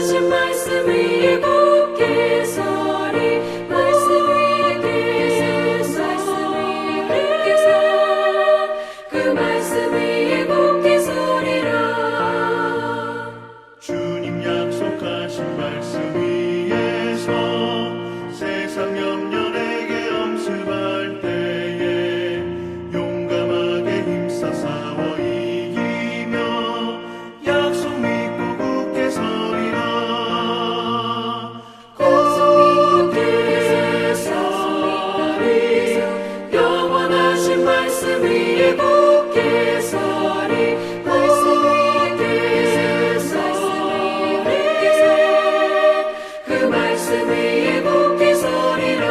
영원하신 말씀 위에 굳게 서리 말씀 위에 굳게 서 그 말씀 위에 굳게 서리라. 주님 약속하신 말씀 위에서 세상 염려에게 엄습할 때에 용감하게 힘써 싸워 이기며 약속 믿고 굳게 서리라. 굳게 서리 영원하신 말씀 위에 굳게 서리 말씀 위에 서리 그 말씀 위에 굳게 서리라.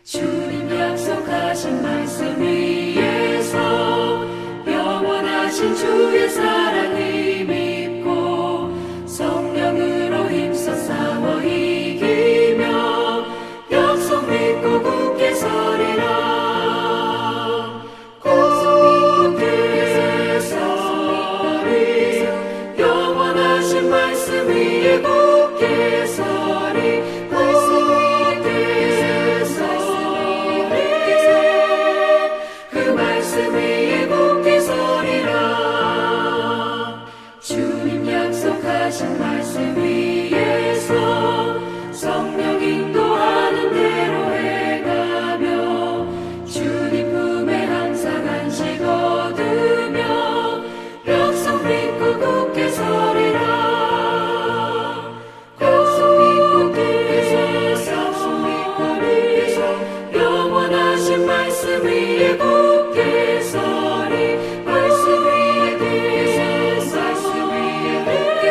주님 약속하신 말씀 위에서 영원하신 주의 사랑을 믿고 성령으로 힘써 싸워 이기며 약속 믿고 굳게 서리라. 굳게 서리 영원하신 말씀 위에 굳게 서리 말씀 위에 그 말씀 위에 굳게 서리라. 주님 약속하신 말씀 위에서 성령 인도하는 대로 행하며 주님 품에 항상 안식 얻으며 약속 믿고 굳게 서리라. 약속 믿고 굳게 서 영원하신 말씀 위에 굳게 서리 말씀 위에 굳게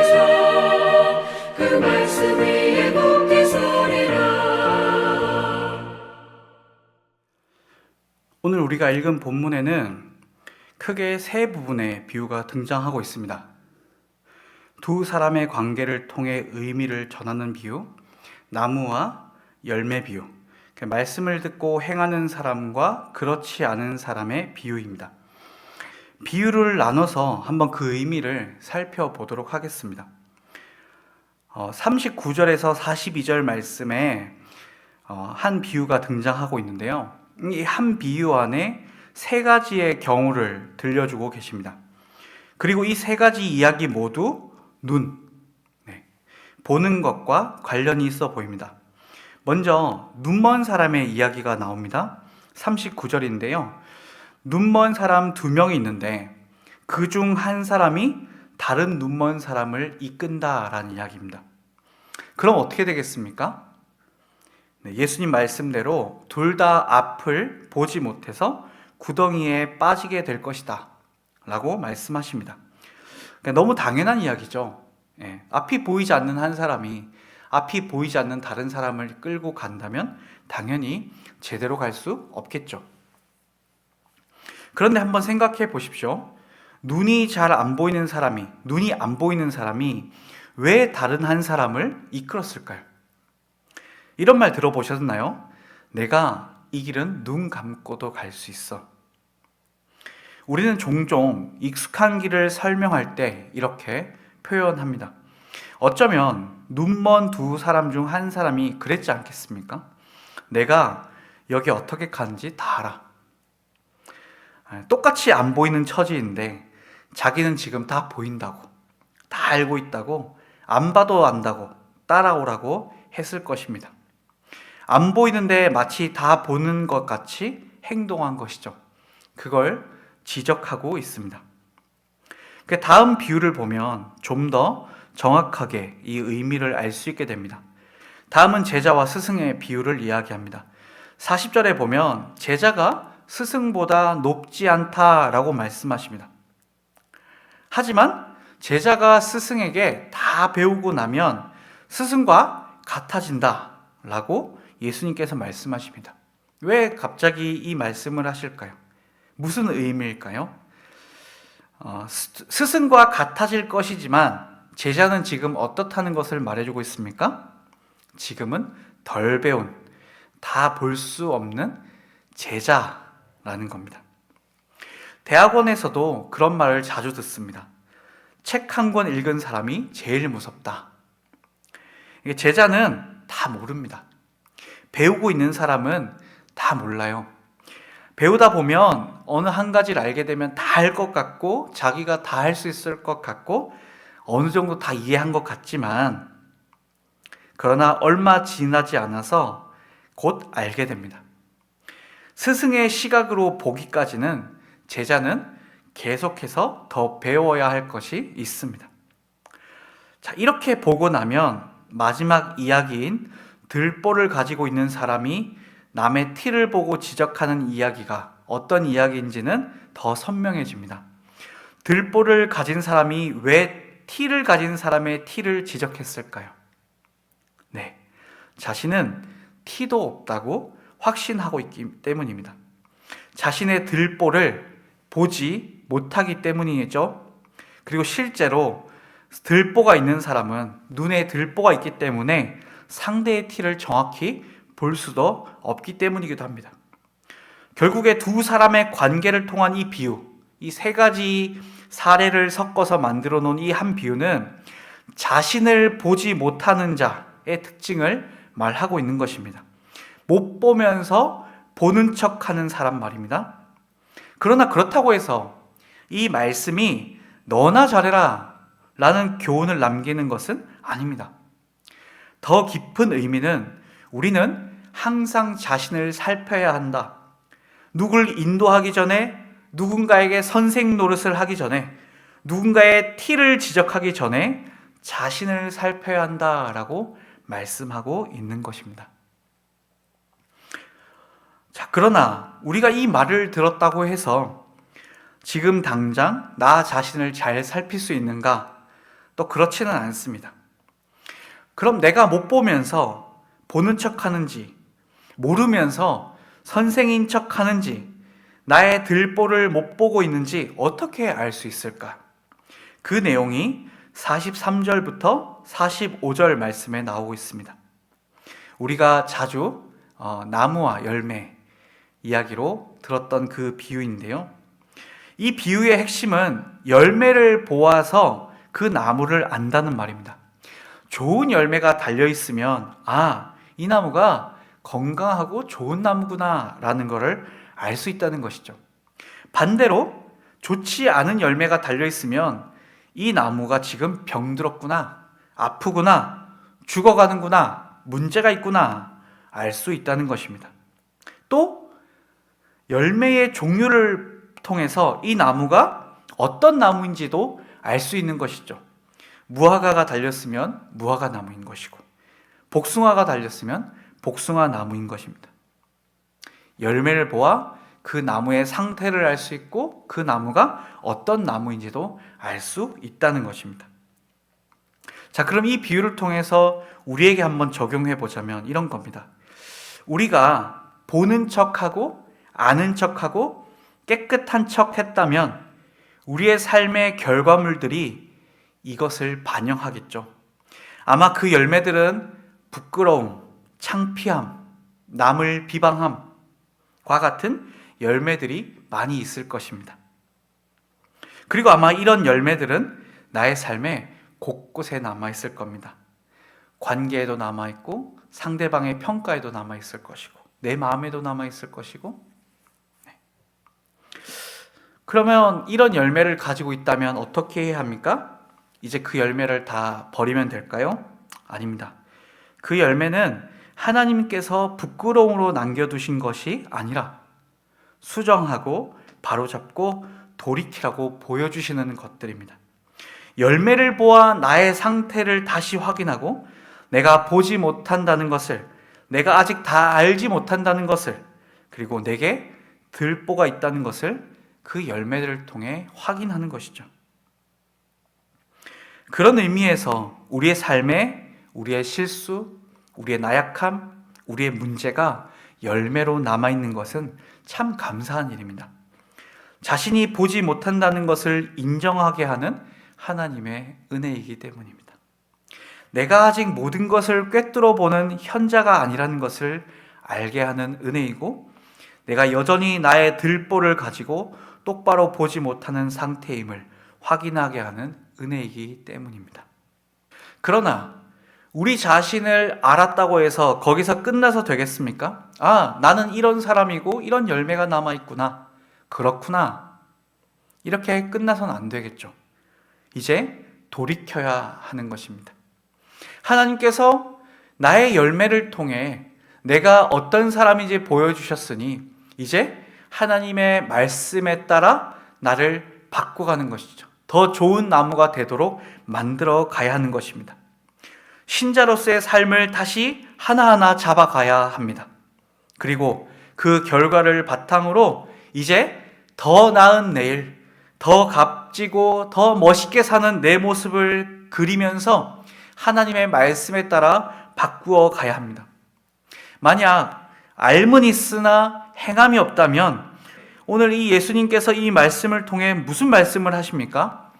서 그 말씀 위에 굳게 서리라. 오늘 우리가 읽은 본문에는 크게 세 부분의 비유가 등장하고 있습니다. 두 사람의 관계를 통해 의미를 전하는 비유, 나무와 열매 비유, 말씀을 듣고 행하는 사람과 그렇지 않은 사람의 비유입니다. 비유를 나눠서 한번 그 의미를 살펴보도록 하겠습니다. 39절에서 42절 말씀에 한 비유가 등장하고 있는데요. 이 한 비유 안에 세 가지의 경우를 들려주고 계십니다. 그리고 이 세 가지 이야기 모두 눈, 보는 것과 관련이 있어 보입니다. 먼저 눈먼 사람의 이야기가 나옵니다. 39절인데요. 눈먼 사람 두 명이 있는데 그 중 한 사람이 다른 눈먼 사람을 이끈다라는 이야기입니다. 그럼 어떻게 되겠습니까? 예수님 말씀대로 둘 다 앞을 보지 못해서 구덩이에 빠지게 될 것이다 라고 말씀하십니다. 너무 당연한 이야기죠. 앞이 보이지 않는 한 사람이 앞이 보이지 않는 다른 사람을 끌고 간다면 당연히 제대로 갈 수 없겠죠. 그런데 한번 생각해 보십시오. 눈이 안 보이는 사람이 왜 다른 한 사람을 이끌었을까요? 이런 말 들어보셨나요? 내가 이 길은 눈 감고도 갈 수 있어. 우리는 종종 익숙한 길을 설명할 때 이렇게 표현합니다. 어쩌면 눈먼 두 사람 중 한 사람이 그랬지 않겠습니까? 내가 여기 어떻게 가는지 다 알아. 똑같이 안 보이는 처지인데 자기는 지금 다 보인다고, 다 알고 있다고, 안 봐도 안다고 따라오라고 했을 것입니다. 안 보이는데 마치 다 보는 것 같이 행동한 것이죠. 그걸 지적하고 있습니다. 그 다음 비유를 보면 좀 더 정확하게 이 의미를 알 수 있게 됩니다. 다음은 제자와 스승의 비유를 이야기합니다. 40절에 보면 제자가 스승보다 높지 않다라고 말씀하십니다. 하지만 제자가 스승에게 다 배우고 나면 스승과 같아진다라고 예수님께서 말씀하십니다. 왜 갑자기 이 말씀을 하실까요? 무슨 의미일까요? 스승과 같아질 것이지만 제자는 지금 어떻다는 것을 말해주고 있습니까? 지금은 덜 배운, 다 볼 수 없는 제자라는 겁니다. 대학원에서도 그런 말을 자주 듣습니다. 책 한 권 읽은 사람이 제일 무섭다. 제자는 다 모릅니다. 배우고 있는 사람은 다 몰라요. 배우다 보면 어느 한 가지를 알게 되면 다 알 것 같고 자기가 다 할 수 있을 것 같고 어느 정도 다 이해한 것 같지만 그러나 얼마 지나지 않아서 곧 알게 됩니다. 스승의 시각으로 보기까지는 제자는 계속해서 더 배워야 할 것이 있습니다. 자, 이렇게 보고 나면 마지막 이야기인 들보를 가지고 있는 사람이 남의 티를 보고 지적하는 이야기가 어떤 이야기인지는 더 선명해집니다. 들보를 가진 사람이 왜 티를 가진 사람의 티를 지적했을까요? 네, 자신은 티도 없다고 확신하고 있기 때문입니다. 자신의 들보를 보지 못하기 때문이죠. 그리고 실제로 들보가 있는 사람은 눈에 들보가 있기 때문에 상대의 티를 정확히 볼 수도 없기 때문이기도 합니다. 결국에 두 사람의 관계를 통한 이 비유, 이 세 가지 사례를 섞어서 만들어 놓은 이 한 비유는 자신을 보지 못하는 자의 특징을 말하고 있는 것입니다. 못 보면서 보는 척 하는 사람 말입니다. 그러나 그렇다고 해서 이 말씀이 너나 잘해라 라는 교훈을 남기는 것은 아닙니다. 더 깊은 의미는 우리는 항상 자신을 살펴야 한다. 누굴 인도하기 전에, 누군가에게 선생 노릇을 하기 전에, 누군가의 티를 지적하기 전에 자신을 살펴야 한다라고 말씀하고 있는 것입니다. 자, 그러나 우리가 이 말을 들었다고 해서 지금 당장 나 자신을 잘 살필 수 있는가? 또 그렇지는 않습니다. 그럼 내가 못 보면서 보는 척 하는지, 모르면서 선생인 척 하는지, 나의 들보를 못 보고 있는지 어떻게 알 수 있을까? 그 내용이 43절부터 45절 말씀에 나오고 있습니다. 우리가 자주 나무와 열매 이야기로 들었던 그 비유인데요. 이 비유의 핵심은 열매를 보아서 그 나무를 안다는 말입니다. 좋은 열매가 달려있으면 이 나무가 건강하고 좋은 나무구나 라는 것을 알 수 있다는 것이죠. 반대로 좋지 않은 열매가 달려있으면 이 나무가 지금 병들었구나, 아프구나, 죽어가는구나, 문제가 있구나 알 수 있다는 것입니다. 또 열매의 종류를 통해서 이 나무가 어떤 나무인지도 알 수 있는 것이죠. 무화과가 달렸으면 무화과 나무인 것이고 복숭아가 달렸으면 복숭아 나무인 것입니다. 열매를 보아 그 나무의 상태를 알 수 있고 그 나무가 어떤 나무인지도 알 수 있다는 것입니다. 자, 그럼 이 비유를 통해서 우리에게 한번 적용해 보자면 이런 겁니다. 우리가 보는 척하고 아는 척하고 깨끗한 척 했다면 우리의 삶의 결과물들이 이것을 반영하겠죠. 아마 그 열매들은 부끄러움, 창피함, 남을 비방함과 같은 열매들이 많이 있을 것입니다. 그리고 아마 이런 열매들은 나의 삶에 곳곳에 남아있을 겁니다. 관계에도 남아있고 상대방의 평가에도 남아있을 것이고 내 마음에도 남아있을 것이고. 그러면 이런 열매를 가지고 있다면 어떻게 해야 합니까? 이제 그 열매를 다 버리면 될까요? 아닙니다. 그 열매는 하나님께서 부끄러움으로 남겨두신 것이 아니라 수정하고 바로잡고 돌이키라고 보여주시는 것들입니다. 열매를 보아 나의 상태를 다시 확인하고 내가 보지 못한다는 것을, 내가 아직 다 알지 못한다는 것을, 그리고 내게 들보가 있다는 것을 그 열매들을 통해 확인하는 것이죠. 그런 의미에서 우리의 삶에 우리의 실수, 우리의 나약함, 우리의 문제가 열매로 남아있는 것은 참 감사한 일입니다. 자신이 보지 못한다는 것을 인정하게 하는 하나님의 은혜이기 때문입니다. 내가 아직 모든 것을 꿰뚫어 보는 현자가 아니라는 것을 알게 하는 은혜이고, 내가 여전히 나의 들보를 가지고 똑바로 보지 못하는 상태임을 확인하게 하는 은혜이기 때문입니다. 그러나 우리 자신을 알았다고 해서 거기서 끝나서 되겠습니까? 아, 나는 이런 사람이고 이런 열매가 남아있구나. 그렇구나. 이렇게 끝나서는 안 되겠죠. 이제 돌이켜야 하는 것입니다. 하나님께서 나의 열매를 통해 내가 어떤 사람인지 보여주셨으니 이제 하나님의 말씀에 따라 나를 바꿔가는 것이죠. 더 좋은 나무가 되도록 만들어 가야 하는 것입니다. 신자로서의 삶을 다시 하나하나 잡아가야 합니다. 그리고 그 결과를 바탕으로 이제 더 나은 내일, 더 값지고 더 멋있게 사는 내 모습을 그리면서 하나님의 말씀에 따라 바꾸어 가야 합니다. 만약 알면 있으나 행함이 없다면 오늘 이 예수님께서 이 말씀을 통해 무슨 말씀을 하십니까?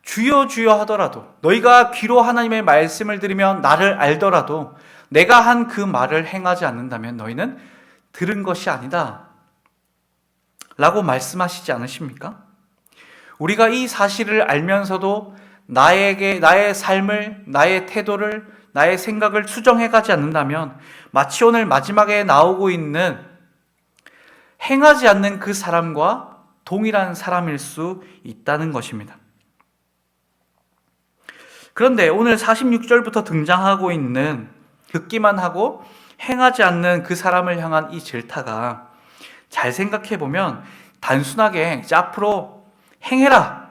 주여 주여 하더라도, 너희가 귀로 하나님의 말씀을 들으면 나를 알더라도 내가 한 그 말을 행하지 않는다면 너희는 들은 것이 아니다 라고 말씀하시지 않으십니까? 우리가 이 사실을 알면서도 나의 삶을, 나의 태도를, 나의 생각을 수정해가지 않는다면 마치 오늘 마지막에 나오고 있는 행하지 않는 그 사람과 동일한 사람일 수 있다는 것입니다. 그런데 오늘 46절부터 등장하고 있는 듣기만 하고 행하지 않는 그 사람을 향한 이 질타가 잘 생각해 보면 단순하게 이제 앞으로 행해라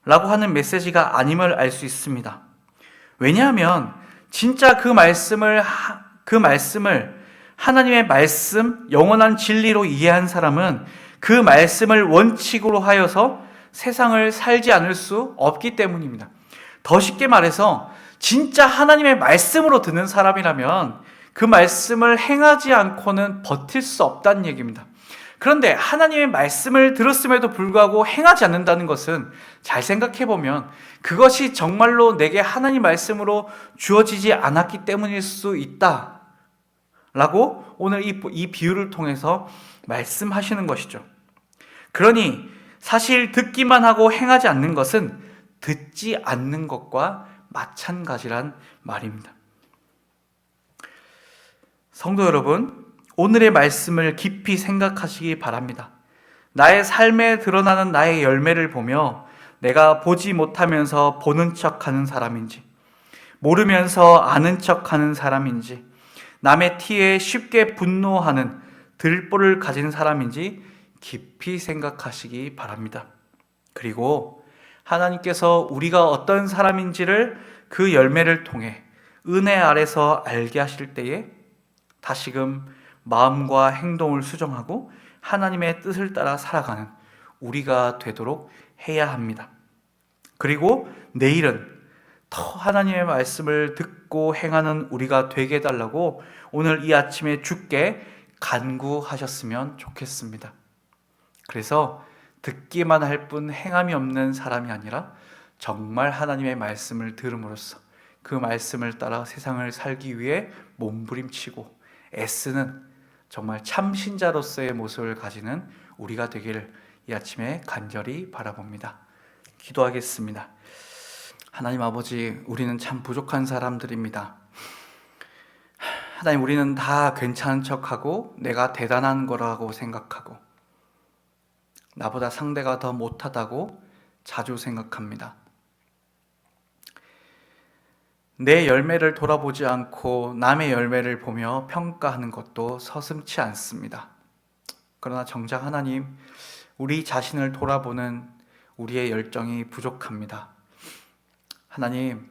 라고 하는 메시지가 아님을 알 수 있습니다. 왜냐하면 진짜 그 말씀을 하나님의 말씀, 영원한 진리로 이해한 사람은 그 말씀을 원칙으로 하여서 세상을 살지 않을 수 없기 때문입니다. 더 쉽게 말해서 진짜 하나님의 말씀으로 듣는 사람이라면 그 말씀을 행하지 않고는 버틸 수 없다는 얘기입니다. 그런데 하나님의 말씀을 들었음에도 불구하고 행하지 않는다는 것은 잘 생각해보면 그것이 정말로 내게 하나님 말씀으로 주어지지 않았기 때문일 수 있다 라고 오늘 이 비유를 통해서 말씀하시는 것이죠. 그러니 사실 듣기만 하고 행하지 않는 것은 듣지 않는 것과 마찬가지란 말입니다. 성도 여러분, 오늘의 말씀을 깊이 생각하시기 바랍니다. 나의 삶에 드러나는 나의 열매를 보며 내가 보지 못하면서 보는 척하는 사람인지, 모르면서 아는 척하는 사람인지, 남의 티에 쉽게 분노하는 들보를 가진 사람인지 깊이 생각하시기 바랍니다. 그리고 하나님께서 우리가 어떤 사람인지를 그 열매를 통해 은혜 아래서 알게 하실 때에 다시금 마음과 행동을 수정하고 하나님의 뜻을 따라 살아가는 우리가 되도록 해야 합니다. 그리고 내일은 더 하나님의 말씀을 듣고 행하는 우리가 되게 해달라고 오늘 이 아침에 주께 간구하셨으면 좋겠습니다. 그래서 듣기만 할 뿐 행함이 없는 사람이 아니라 정말 하나님의 말씀을 들음으로써 그 말씀을 따라 세상을 살기 위해 몸부림치고 애쓰는 정말 참신자로서의 모습을 가지는 우리가 되기를 이 아침에 간절히 바라봅니다. 기도하겠습니다. 하나님 아버지, 우리는 참 부족한 사람들입니다. 하나님, 우리는 다 괜찮은 척하고 내가 대단한 거라고 생각하고 나보다 상대가 더 못하다고 자주 생각합니다. 내 열매를 돌아보지 않고 남의 열매를 보며 평가하는 것도 서슴지 않습니다. 그러나 정작 하나님, 우리 자신을 돌아보는 우리의 열정이 부족합니다. 하나님,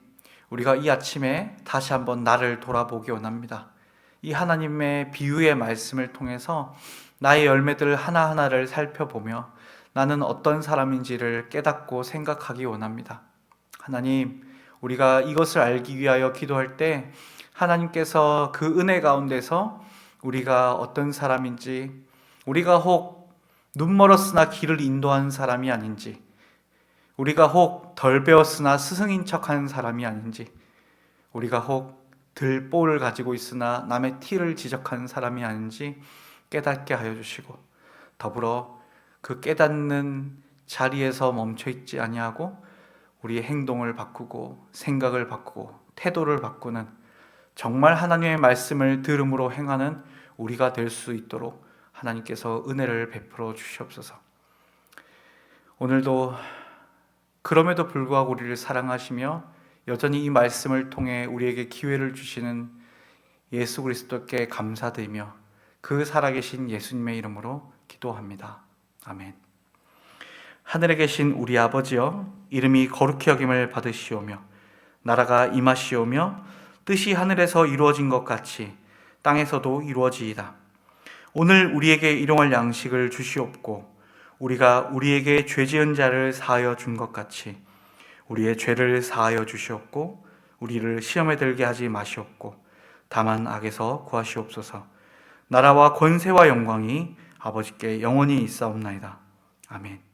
우리가 이 아침에 다시 한번 나를 돌아보기 원합니다. 이 하나님의 비유의 말씀을 통해서 나의 열매들 하나하나를 살펴보며 나는 어떤 사람인지를 깨닫고 생각하기 원합니다. 하나님, 우리가 이것을 알기 위하여 기도할 때 하나님께서 그 은혜 가운데서 우리가 어떤 사람인지, 우리가 혹 눈 멀었으나 길을 인도한 사람이 아닌지, 우리가 혹 덜 배웠으나 스승인 척한 사람이 아닌지, 우리가 혹 들보를 가지고 있으나 남의 티를 지적한 사람이 아닌지 깨닫게 하여 주시고, 더불어 그 깨닫는 자리에서 멈춰 있지 아니하고 우리의 행동을 바꾸고 생각을 바꾸고 태도를 바꾸는, 정말 하나님의 말씀을 들음으로 행하는 우리가 될 수 있도록 하나님께서 은혜를 베풀어 주시옵소서. 오늘도 그럼에도 불구하고 우리를 사랑하시며 여전히 이 말씀을 통해 우리에게 기회를 주시는 예수 그리스도께 감사드리며 그 살아계신 예수님의 이름으로 기도합니다. 아멘. 하늘에 계신 우리 아버지여, 이름이 거룩히 여김을 받으시오며 나라가 임하시오며 뜻이 하늘에서 이루어진 것 같이 땅에서도 이루어지이다. 오늘 우리에게 일용할 양식을 주시옵고 우리가 우리에게 죄 지은 자를 사하여 준 것 같이 우리의 죄를 사하여 주시옵고 우리를 시험에 들게 하지 마시옵고 다만 악에서 구하시옵소서. 나라와 권세와 영광이 아버지께 영원히 있사옵나이다. 아멘.